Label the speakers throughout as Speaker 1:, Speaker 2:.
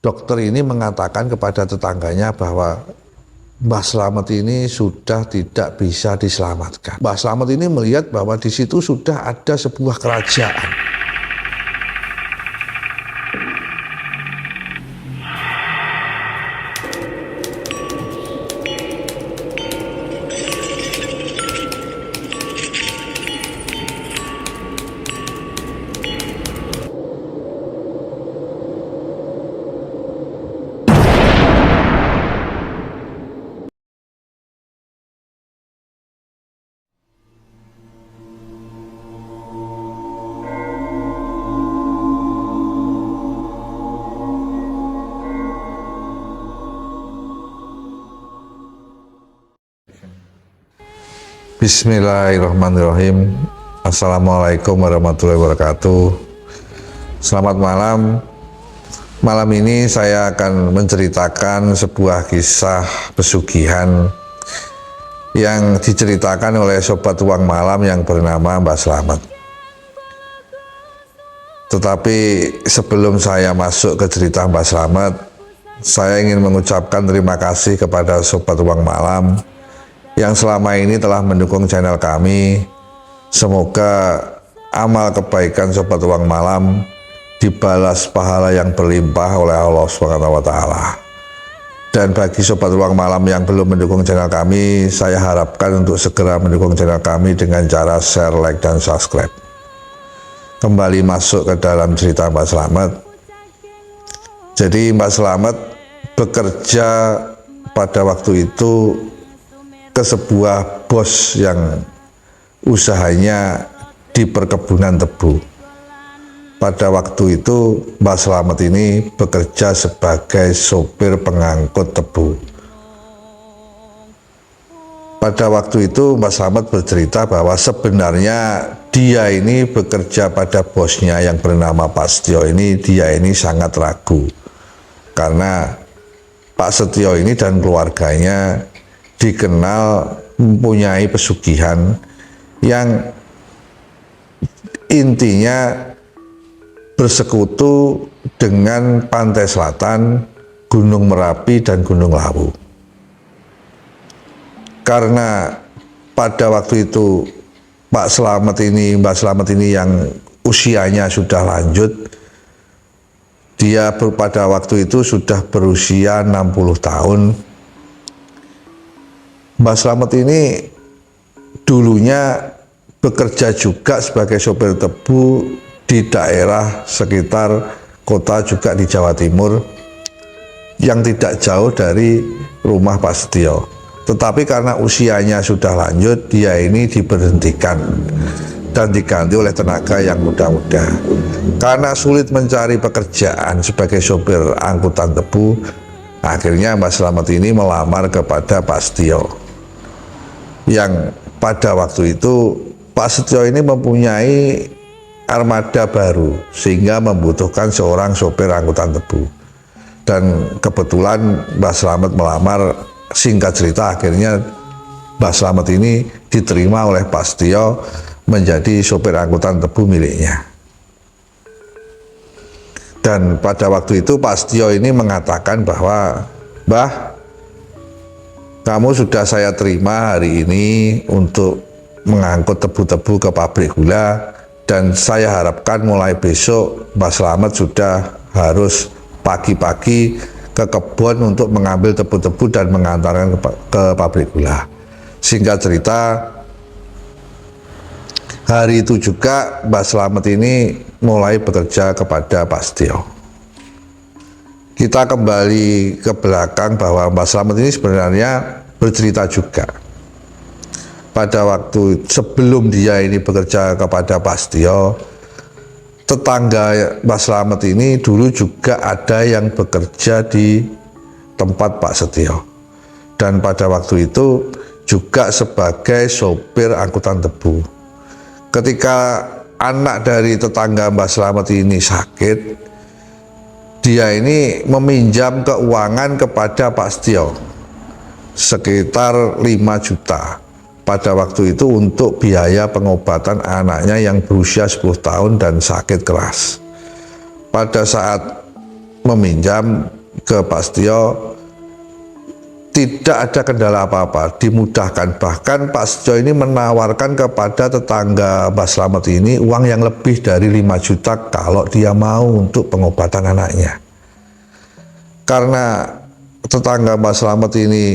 Speaker 1: dokter ini mengatakan kepada tetangganya bahwa Mbah Slamet ini sudah tidak bisa diselamatkan. Mbah Slamet ini melihat bahwa di situ sudah ada sebuah kerajaan. Bismillahirrahmanirrahim. Assalamualaikum warahmatullahi wabarakatuh. Selamat malam. Malam ini saya akan menceritakan sebuah kisah pesugihan yang diceritakan oleh sobat uang malam yang bernama Mbah Slamet. Tetapi sebelum saya masuk ke cerita Mbah Slamet, saya ingin mengucapkan terima kasih kepada sobat uang malam yang selama ini telah mendukung channel kami. Semoga amal kebaikan sobat uang malam dibalas pahala yang berlimpah oleh Allah SWT. Dan bagi sobat uang malam yang belum mendukung channel kami, saya harapkan untuk segera mendukung channel kami dengan cara share, like, dan subscribe. Kembali masuk ke dalam cerita Mbah Slamet. Jadi Mbah Slamet bekerja pada waktu itu ke sebuah bos yang usahanya di perkebunan tebu. Pada waktu itu Mbah Slamet ini bekerja sebagai sopir pengangkut tebu. Pada waktu itu Mbah Slamet bercerita bahwa sebenarnya dia ini bekerja pada bosnya yang bernama Pak Setio ini. Dia ini sangat ragu karena Pak Setio ini dan keluarganya dikenal mempunyai pesugihan yang intinya bersekutu dengan pantai selatan, Gunung Merapi, dan Gunung Lawu. Karena pada waktu itu Mbah Slamet ini yang usianya sudah lanjut, dia pada waktu itu sudah berusia 60 tahun. Mbah Slamet ini dulunya bekerja juga sebagai sopir tebu di daerah sekitar kota juga di Jawa Timur yang tidak jauh dari rumah Pak Setio. Tetapi karena usianya sudah lanjut, dia ini diberhentikan dan diganti oleh tenaga yang muda-muda. Karena sulit mencari pekerjaan sebagai sopir angkutan tebu, akhirnya Mbah Slamet ini melamar kepada Pak Setio. Yang pada waktu itu Pak Setio ini mempunyai armada baru sehingga membutuhkan seorang sopir angkutan tebu. Dan kebetulan Mbah Slamet melamar, singkat cerita akhirnya Mbah Slamet ini diterima oleh Pak Setio menjadi sopir angkutan tebu miliknya. Dan pada waktu itu Pak Setio ini mengatakan bahwa, "Mbah, kamu sudah saya terima hari ini untuk mengangkut tebu-tebu ke pabrik gula, dan saya harapkan mulai besok Mbah Slamet sudah harus pagi-pagi ke kebun untuk mengambil tebu-tebu dan mengantarkan ke pabrik gula." Singkat cerita, hari itu juga Mbah Slamet ini mulai bekerja kepada Pak Setio. Kita kembali ke belakang bahwa Mbah Slamet ini sebenarnya bercerita juga. Pada waktu sebelum dia ini bekerja kepada Pak Setio, tetangga Mbah Slamet ini dulu juga ada yang bekerja di tempat Pak Setio. Dan pada waktu itu juga sebagai sopir angkutan tebu. Ketika anak dari tetangga Mbah Slamet ini sakit, dia ini meminjam keuangan kepada Pak Setio sekitar 5 juta pada waktu itu untuk biaya pengobatan anaknya yang berusia 10 tahun dan sakit keras. Pada saat meminjam, ke Pak Setio tidak ada kendala apa-apa, dimudahkan. Bahkan Pak Setio ini menawarkan kepada tetangga Mbah Slamet ini uang yang lebih dari 5 juta kalau dia mau untuk pengobatan anaknya. Karena tetangga Mbah Slamet ini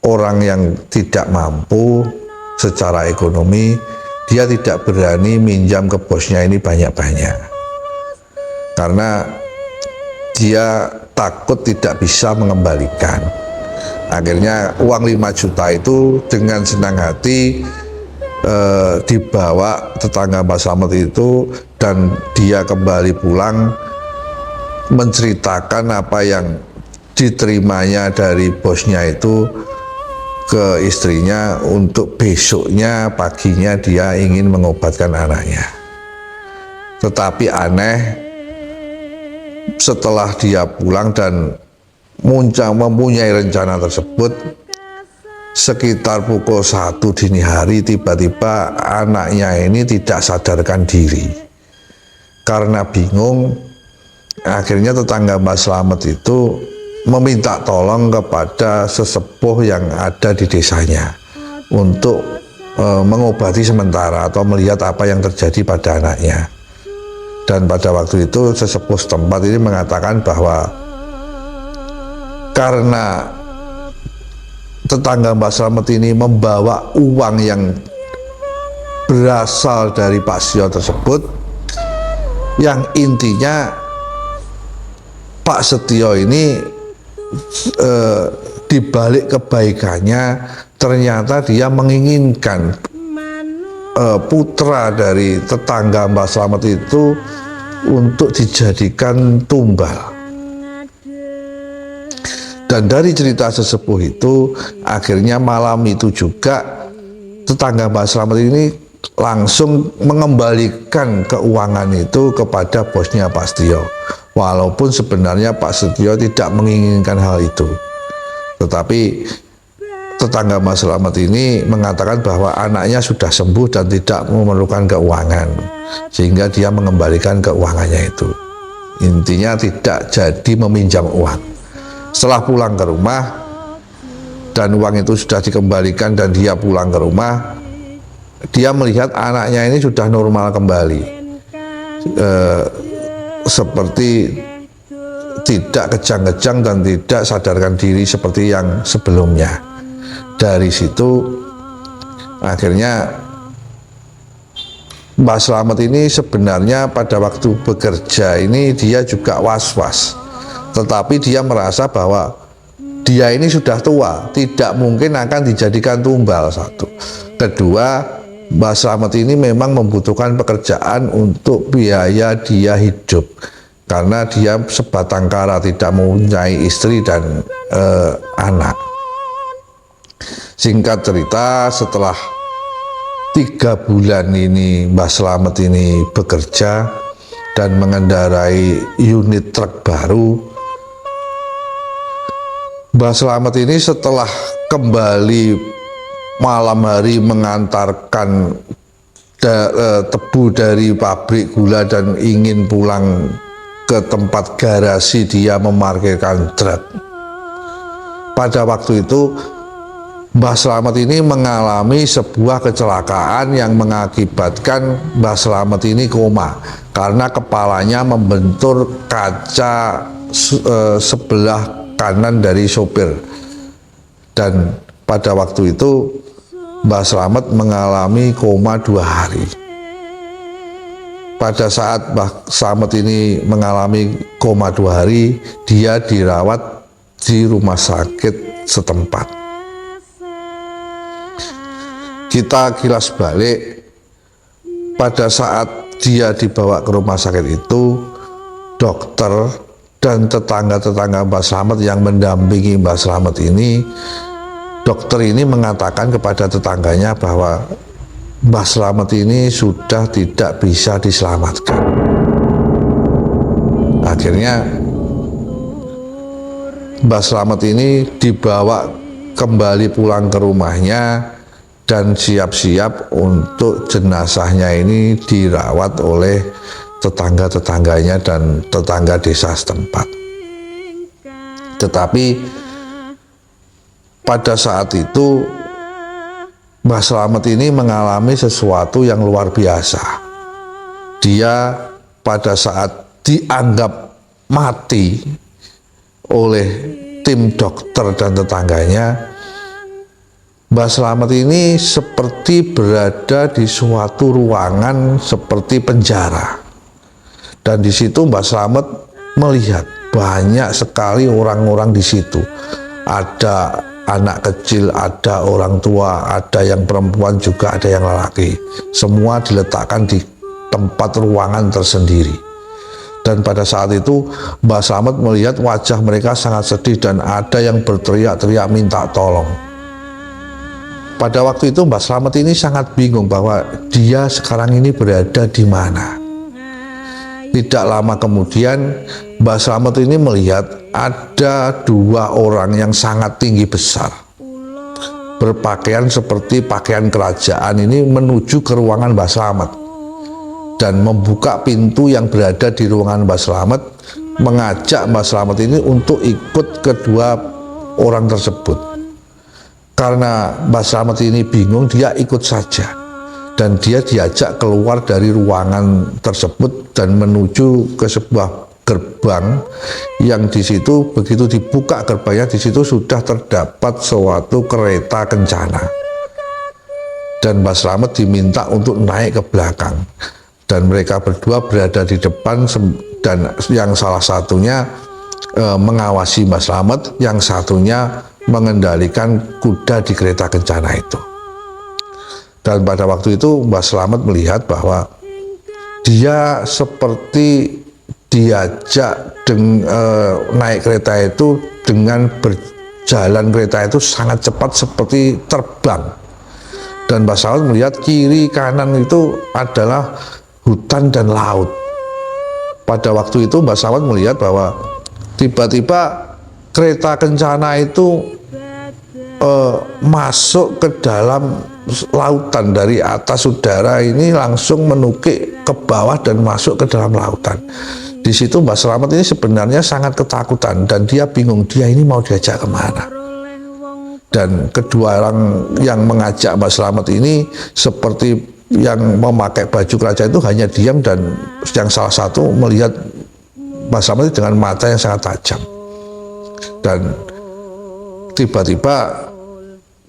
Speaker 1: orang yang tidak mampu secara ekonomi, dia tidak berani minjam ke bosnya ini banyak-banyak. Karena dia takut tidak bisa mengembalikan. Akhirnya uang 5 juta itu dengan senang hati dibawa tetangga Mbah Slamet itu, dan dia kembali pulang menceritakan apa yang diterimanya dari bosnya itu ke istrinya untuk besoknya paginya dia ingin mengobatkan anaknya. Tetapi aneh, setelah dia pulang dan mempunyai rencana tersebut, sekitar pukul 1 dini hari tiba-tiba anaknya ini tidak sadarkan diri. Karena bingung, akhirnya tetangga Mbah Slamet itu meminta tolong kepada sesepuh yang ada di desanya untuk mengobati sementara atau melihat apa yang terjadi pada anaknya. Dan pada waktu itu sesepuh setempat ini mengatakan bahwa karena tetangga Mbah Slamet ini membawa uang yang berasal dari Pak Setio tersebut, yang intinya Pak Setio ini dibalik kebaikannya ternyata dia menginginkan putra dari tetangga Mbah Slamet itu untuk dijadikan tumbal. Dan dari cerita sesepuh itu, akhirnya malam itu juga tetangga Mbah Slamet ini langsung mengembalikan keuangan itu kepada bosnya Pak Setio. Walaupun sebenarnya Pak Setio tidak menginginkan hal itu, tetapi tetangga Mbah Slamet ini mengatakan bahwa anaknya sudah sembuh dan tidak memerlukan keuangan, sehingga dia mengembalikan keuangannya itu. Intinya tidak jadi meminjam uang. Setelah pulang ke rumah dan uang itu sudah dikembalikan dan dia pulang ke rumah, dia melihat anaknya ini sudah normal kembali, seperti tidak kejang-kejang dan tidak sadarkan diri seperti yang sebelumnya. Dari situ akhirnya Mbah Slamet ini sebenarnya pada waktu bekerja ini dia juga was-was, tetapi dia merasa bahwa dia ini sudah tua, tidak mungkin akan dijadikan tumbal. Satu, kedua, Mbah Slamet ini memang membutuhkan pekerjaan untuk biaya dia hidup, karena dia sebatang kara, tidak mempunyai istri dan anak. Singkat cerita, setelah 3 bulan ini Mbah Slamet ini bekerja dan mengendarai unit truk baru, Mbah Slamet ini setelah kembali malam hari mengantarkan tebu dari pabrik gula dan ingin pulang ke tempat garasi dia memarkirkan truk. Pada waktu itu Mbah Slamet ini mengalami sebuah kecelakaan yang mengakibatkan Mbah Slamet ini koma karena kepalanya membentur kaca sebelah kanan dari sopir. Dan pada waktu itu Mbah Slamet mengalami koma 2 hari. Pada saat Mbah Slamet ini mengalami koma 2 hari, dia dirawat di rumah sakit setempat. Kita kilas balik, pada saat dia dibawa ke rumah sakit itu, dokter dan tetangga-tetangga Mbah Slamet yang mendampingi Mbah Slamet ini, dokter ini mengatakan kepada tetangganya bahwa Mbah Slamet ini sudah tidak bisa diselamatkan. Akhirnya Mbah Slamet ini dibawa kembali pulang ke rumahnya dan siap-siap untuk jenazahnya ini dirawat oleh tetangga-tetangganya dan tetangga desa setempat. Tetapi pada saat itu Mbah Slamet ini mengalami sesuatu yang luar biasa. Dia pada saat dianggap mati oleh tim dokter dan tetangganya, Mbah Slamet ini seperti berada di suatu ruangan seperti penjara. Dan di situ Mbah Slamet melihat banyak sekali orang-orang di situ. Ada anak kecil, ada orang tua, ada yang perempuan juga, ada yang lelaki. Semua diletakkan di tempat ruangan tersendiri. Dan pada saat itu Mbah Slamet melihat wajah mereka sangat sedih dan ada yang berteriak-teriak minta tolong. Pada waktu itu Mbah Slamet ini sangat bingung bahwa dia sekarang ini berada di mana. Tidak lama kemudian Mbah Slamet ini melihat ada dua orang yang sangat tinggi besar, berpakaian seperti pakaian kerajaan ini menuju ke ruangan Mbah Slamet dan membuka pintu yang berada di ruangan Mbah Slamet, mengajak Mbah Slamet ini untuk ikut kedua orang tersebut. Karena Mbah Slamet ini bingung, dia ikut saja. Dan dia diajak keluar dari ruangan tersebut dan menuju ke sebuah gerbang yang di situ begitu dibuka gerbangnya, di situ sudah terdapat suatu kereta kencana. Dan Mbah Slamet diminta untuk naik ke belakang. Dan mereka berdua berada di depan dan yang salah satunya mengawasi Mbah Slamet, yang satunya mengendalikan kuda di kereta kencana itu. Dan pada waktu itu Mbah Slamet melihat bahwa dia seperti diajak naik kereta itu dengan berjalan kereta itu sangat cepat seperti terbang. Dan Mbah Slamet melihat kiri kanan itu adalah hutan dan laut. Pada waktu itu Mbah Slamet melihat bahwa tiba-tiba kereta kencana itu masuk ke dalam lautan. Dari atas udara ini langsung menukik ke bawah dan masuk ke dalam lautan. Di situ Mbah Slamet ini sebenarnya sangat ketakutan dan dia bingung, dia ini mau diajak kemana. Dan kedua orang yang mengajak Mbah Slamet ini seperti yang memakai baju kerajaan itu hanya diam, dan yang salah satu melihat Mbah Slamet dengan mata yang sangat tajam. Dan tiba-tiba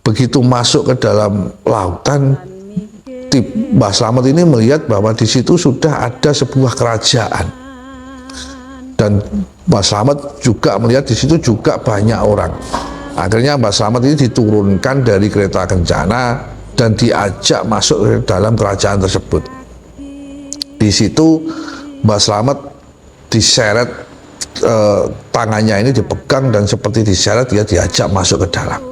Speaker 1: begitu masuk ke dalam lautan, Mbah Slamet ini melihat bahwa di situ sudah ada sebuah kerajaan. Dan Mbah Slamet juga melihat di situ juga banyak orang. Akhirnya Mbah Slamet ini diturunkan dari kereta kencana dan diajak masuk ke dalam kerajaan tersebut. Di situ Mbah Slamet diseret, tangannya ini dipegang dan seperti diseret, dia diajak masuk ke dalam.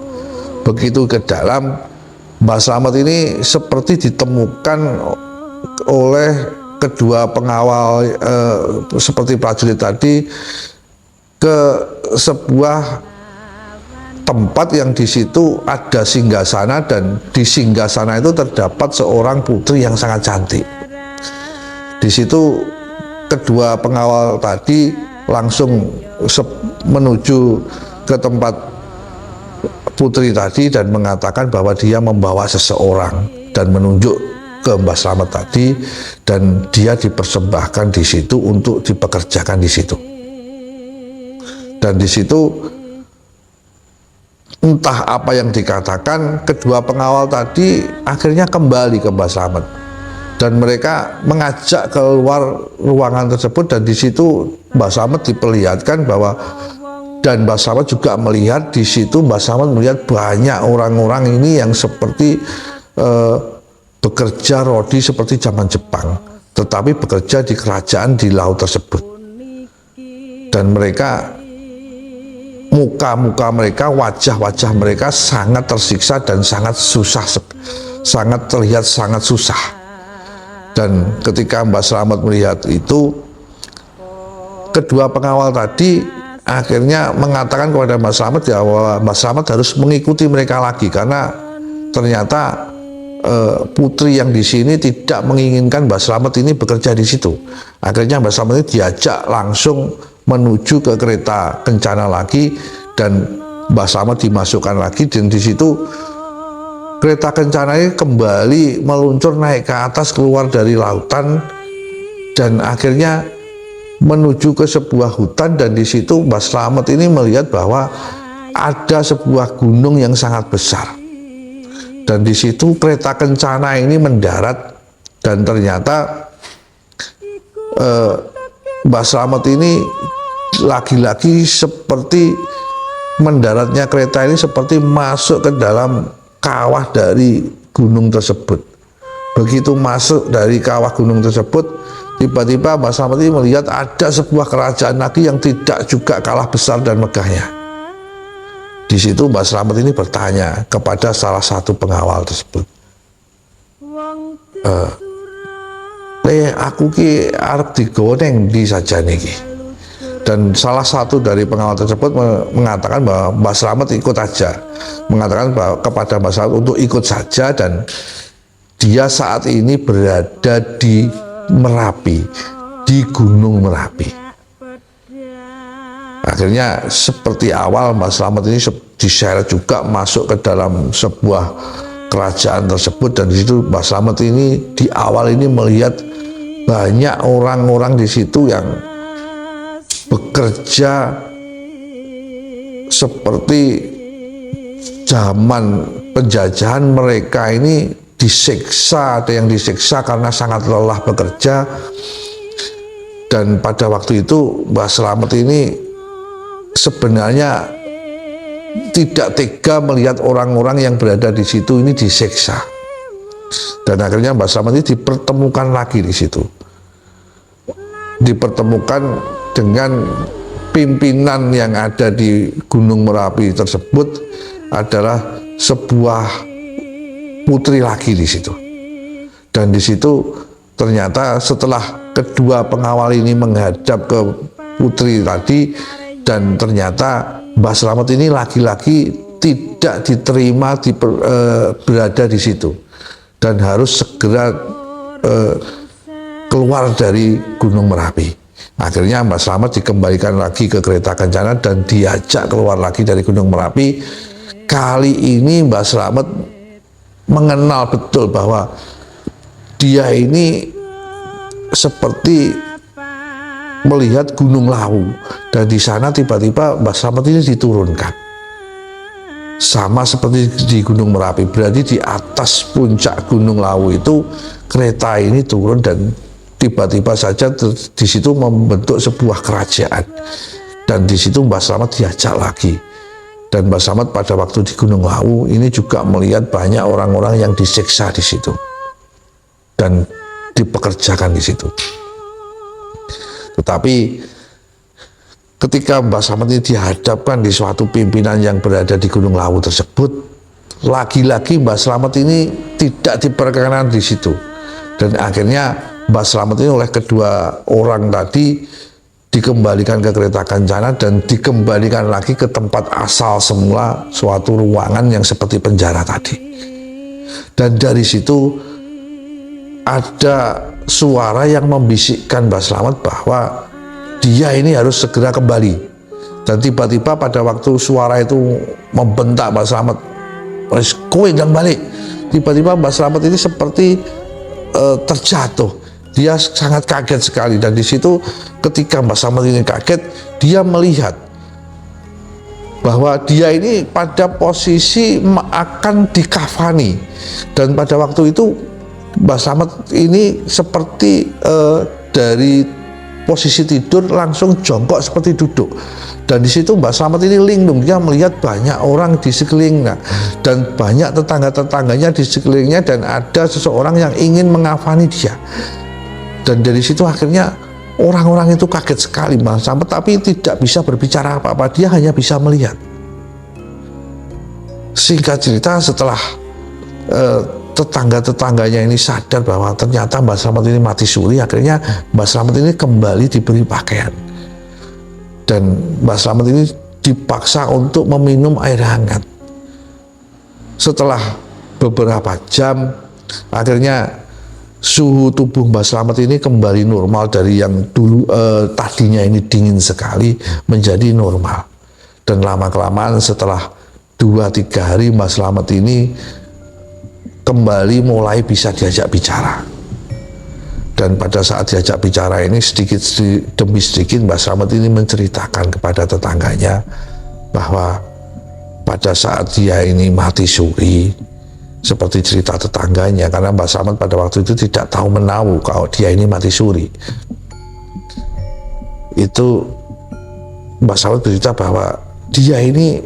Speaker 1: Begitu ke dalam, Mbah Slamet ini seperti ditemukan oleh kedua pengawal seperti prajurit tadi ke sebuah tempat yang di situ ada singgasana, dan di singgasana itu terdapat seorang putri yang sangat cantik. Di situ kedua pengawal tadi langsung menuju ke tempat putri tadi dan mengatakan bahwa dia membawa seseorang dan menunjuk ke Mbah Slamet tadi, dan dia dipersembahkan di situ untuk dipekerjakan di situ. Dan di situ entah apa yang dikatakan, kedua pengawal tadi akhirnya kembali ke Mbah Slamet dan mereka mengajak keluar ruangan tersebut. Dan di situ Mbah Slamet diperlihatkan bahwa, dan Mbah Slamet juga melihat di situ, Mbah Slamet melihat banyak orang-orang ini yang seperti bekerja rodi seperti zaman Jepang, tetapi bekerja di kerajaan di laut tersebut. Dan mereka, muka-muka mereka, wajah-wajah mereka sangat tersiksa dan sangat susah, sangat terlihat sangat susah. Dan ketika Mbah Slamet melihat itu, kedua pengawal tadi akhirnya mengatakan kepada Mbah Slamet bahwa Mbah Slamet harus mengikuti mereka lagi, karena ternyata putri yang di sini tidak menginginkan Mbah Slamet ini bekerja di situ. Akhirnya Mbah Slamet ini diajak langsung menuju ke kereta kencana lagi, dan Mbah Slamet dimasukkan lagi, dan di situ kereta kencana ini kembali meluncur naik ke atas keluar dari lautan dan akhirnya menuju ke sebuah hutan. Dan di situ Mbah Slamet ini melihat bahwa ada sebuah gunung yang sangat besar, dan di situ kereta kencana ini mendarat. Dan ternyata Mbah Slamet ini lagi-lagi seperti mendaratnya kereta ini seperti masuk ke dalam kawah dari gunung tersebut. Begitu masuk dari kawah gunung tersebut, tiba-tiba Mbah Slamet ini melihat ada sebuah kerajaan lagi yang tidak juga kalah besar dan megahnya. Di situ Mbah Slamet ini bertanya kepada salah satu pengawal tersebut, aku ki arep digoneng di saja niki. Dan salah satu dari pengawal tersebut mengatakan bahwa Mbah Slamet ikut aja, mengatakan bahwa kepada Mbah Slamet untuk ikut saja, dan dia saat ini berada di Merapi, di Gunung Merapi. Akhirnya seperti awal Mbah Slamet ini diseret juga masuk ke dalam sebuah kerajaan tersebut, dan di situ Mbah Slamet ini di awal ini melihat banyak orang-orang di situ yang bekerja seperti zaman penjajahan. Mereka ini disiksa, ada yang disiksa karena sangat lelah bekerja. Dan pada waktu itu Mbah Slamet ini sebenarnya tidak tega melihat orang-orang yang berada di situ ini disiksa. Dan akhirnya Mbah Slamet ini dipertemukan lagi di situ, dipertemukan dengan pimpinan yang ada di Gunung Merapi tersebut adalah sebuah putri lagi di situ. Dan di situ ternyata setelah kedua pengawal ini menghadap ke putri tadi, dan ternyata Mbah Slamet ini lagi-lagi tidak diterima berada di situ, dan harus segera keluar dari Gunung Merapi. Akhirnya Mbah Slamet dikembalikan lagi ke kereta kencana dan diajak keluar lagi dari Gunung Merapi. Kali ini Mbah Slamet mengenal betul bahwa dia ini seperti melihat Gunung Lawu, dan di sana tiba-tiba Mbah Slamet ini diturunkan, sama seperti di Gunung Merapi. Berarti di atas puncak Gunung Lawu itu kereta ini turun, dan tiba-tiba saja di situ membentuk sebuah kerajaan. Dan di situ Mbah Slamet diajak lagi. Dan Mbah Slamet pada waktu di Gunung Lawu ini juga melihat banyak orang-orang yang disiksa di situ dan dipekerjakan di situ. Tetapi ketika Mbah Slamet ini dihadapkan di suatu pimpinan yang berada di Gunung Lawu tersebut, lagi-lagi Mbah Slamet ini tidak diperkenankan di situ. Dan akhirnya Mbah Slamet ini oleh kedua orang tadi dikembalikan ke kereta kencana dan dikembalikan lagi ke tempat asal semula, suatu ruangan yang seperti penjara tadi. Dan dari situ ada suara yang membisikkan Mbah Slamet bahwa dia ini harus segera kembali. Dan tiba-tiba pada waktu suara itu membentak Mbah Slamet, "Wes kowe jangan balik." Tiba-tiba Mbah Slamet ini seperti terjatuh. Dia sangat kaget sekali, dan di situ ketika Mbah Slamet ini kaget, dia melihat bahwa dia ini pada posisi akan dikafani. Dan pada waktu itu Mbah Slamet ini seperti dari posisi tidur langsung jongkok seperti duduk. Dan di situ Mbah Slamet ini linglung, dia melihat banyak orang di sekelilingnya dan banyak tetangga-tetangganya di sekelilingnya, dan ada seseorang yang ingin mengafani dia. Dan dari situ akhirnya orang-orang itu kaget sekali Mbah Slamet, tapi tidak bisa berbicara apa-apa, dia hanya bisa melihat. Singkat cerita, setelah tetangga-tetangganya ini sadar bahwa ternyata Mbah Slamet ini mati suri, akhirnya Mbah Slamet ini kembali diberi pakaian, dan Mbah Slamet ini dipaksa untuk meminum air hangat. Setelah beberapa jam, akhirnya suhu tubuh Mbah Slamet ini kembali normal dari yang dulu tadinya ini dingin sekali menjadi normal. Dan lama-kelamaan setelah 2-3 hari Mbah Slamet ini kembali mulai bisa diajak bicara. Dan pada saat diajak bicara ini sedikit demi sedikit Mbah Slamet ini menceritakan kepada tetangganya bahwa pada saat dia ini mati suri, seperti cerita tetangganya, karena Mbah Slamet pada waktu itu tidak tahu menahu kalau dia ini mati suri. Itu Mbah Slamet bercerita bahwa dia ini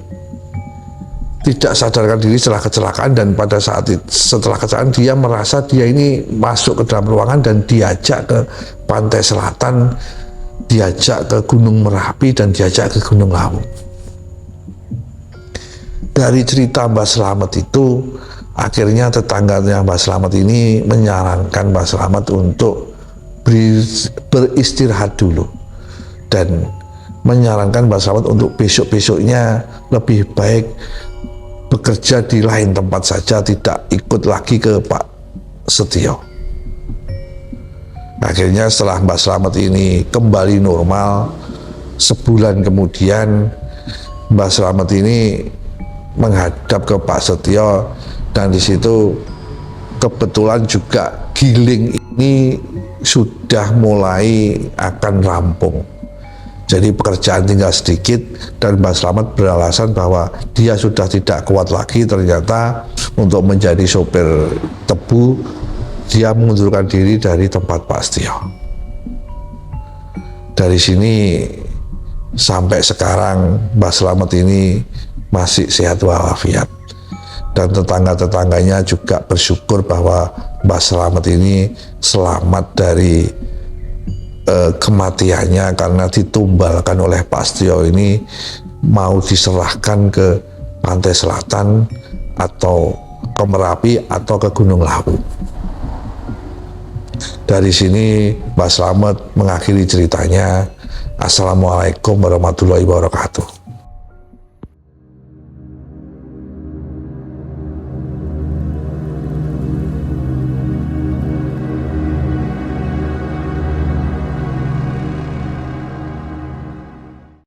Speaker 1: tidak sadarkan diri setelah kecelakaan, dan pada saat setelah kecelakaan dia merasa dia ini masuk ke dalam ruangan dan diajak ke pantai selatan, diajak ke Gunung Merapi, dan diajak ke Gunung Lawu. Dari cerita Mbah Slamet itu, akhirnya tetangganya Mbah Slamet ini menyarankan Mbah Slamet untuk beristirahat dulu, dan menyarankan Mbah Slamet untuk besok-besoknya lebih baik bekerja di lain tempat saja, tidak ikut lagi ke Pak Setio. Akhirnya setelah Mbah Slamet ini kembali normal, sebulan kemudian Mbah Slamet ini menghadap ke Pak Setio, dan di situ kebetulan juga giling ini sudah mulai akan rampung. Jadi pekerjaan tinggal sedikit, dan Mbah Slamet beralasan bahwa dia sudah tidak kuat lagi ternyata untuk menjadi sopir tebu. Dia mengundurkan diri dari tempat Pak Setio. Dari sini sampai sekarang Mbah Slamet ini masih sehat walafiat, dan tetangga-tetangganya juga bersyukur bahwa Mbah Slamet ini selamat dari kematiannya, karena ditumbalkan oleh Pak Setio ini mau diserahkan ke pantai selatan atau ke Merapi atau ke Gunung Lawu. Dari sini Mbah Slamet mengakhiri ceritanya. Assalamualaikum warahmatullahi wabarakatuh.